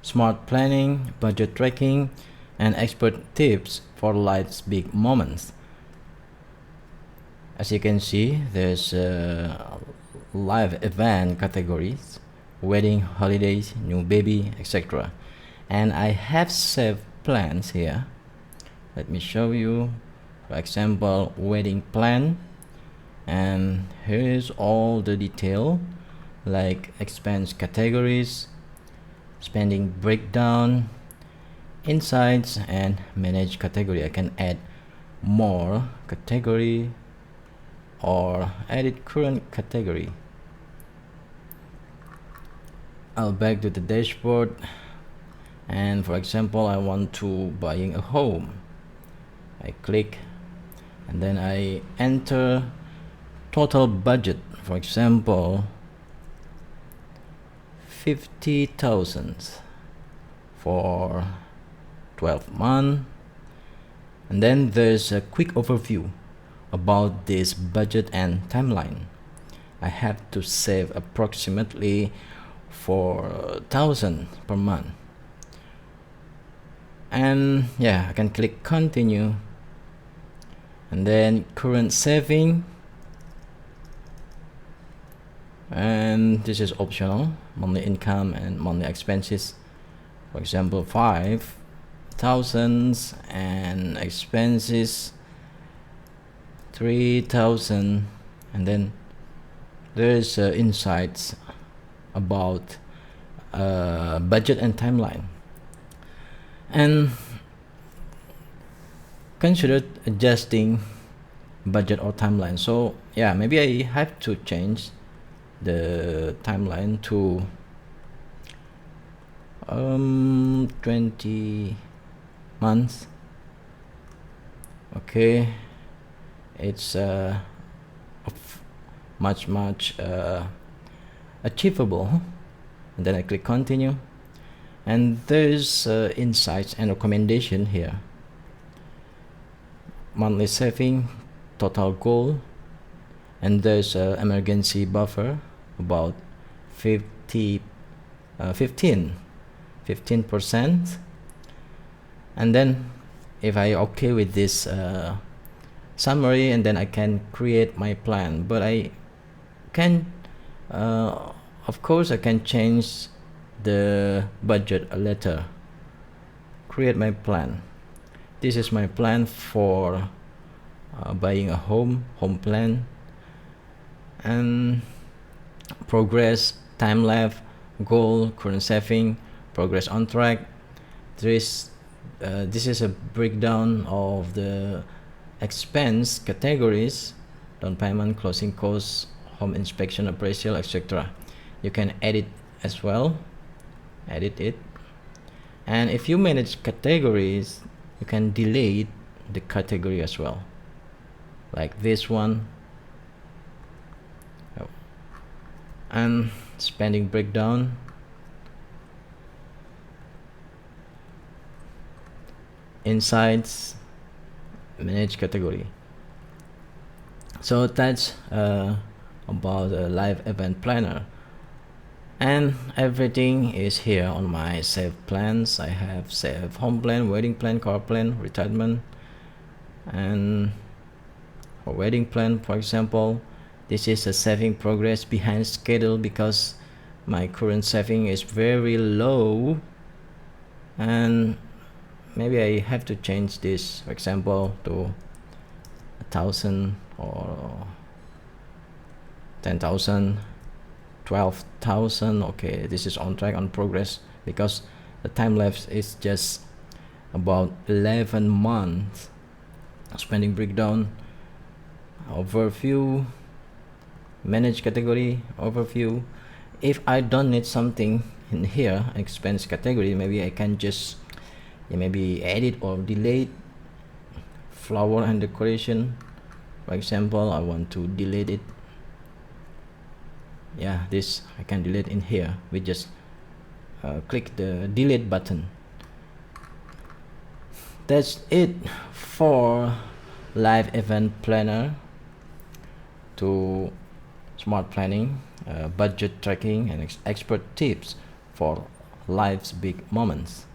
smart planning, budget tracking, and expert tips for life's big moments. As you can see, there's live event categories, wedding, holidays, new baby, etc. And I have saved plans here. Let me show you. For example, wedding plan, and here's all the detail like expense categories, spending breakdown, insights, and manage category. I can add more category or edit current category. I'll back to the dashboard, and for example, I want to buying a home. I click and then I enter total budget, for example 50,000 for 12 months, and then there's a quick overview about this budget and timeline. I have to save approximately 4,000 per month, and yeah, I can click continue, and then current saving, and this is optional, monthly income and monthly expenses. For example, 5,000 and expenses 3,000, and then there's insights about budget and timeline. And consider adjusting budget or timeline. So yeah, maybe I have to change the timeline to 20 months. Okay, it's much achievable. And then I click continue, and there's insights and recommendation here. Monthly saving, total goal, and there's a emergency buffer about 15%, and then if I okay with this summary, and then I can create my plan. But I can of course I can change the budget later. Create my plan. This is my plan for buying a home plan, and progress, time left, goal, current saving, progress on track. This is a breakdown of the expense categories: down payment, closing costs, home inspection, appraisal, etc. You can edit as well, edit it. And if you manage categories, you can delete the category as well, like this one. And spending breakdown, insights, manage category. So that's about a LifeEvent Planner, and everything is here on my saved plans. I have saved home plan, wedding plan, car plan, retirement. And for wedding plan, for example, this is a saving progress behind schedule because my current saving is very low, and maybe I have to change this, for example, to 1,000 or 10,000, 12,000. Okay, this is on track, on progress, because the time lapse is just about 11 months. Spending breakdown, overview, manage category, overview. If I don't need something in here, expense category, maybe I can just maybe edit or delete. Flower and decoration, for example, I want to delete it. Yeah, this I can delete in here. We just click the delete button. That's it for LifeEvent Planner to smart planning, budget tracking, and expert tips for life's big moments.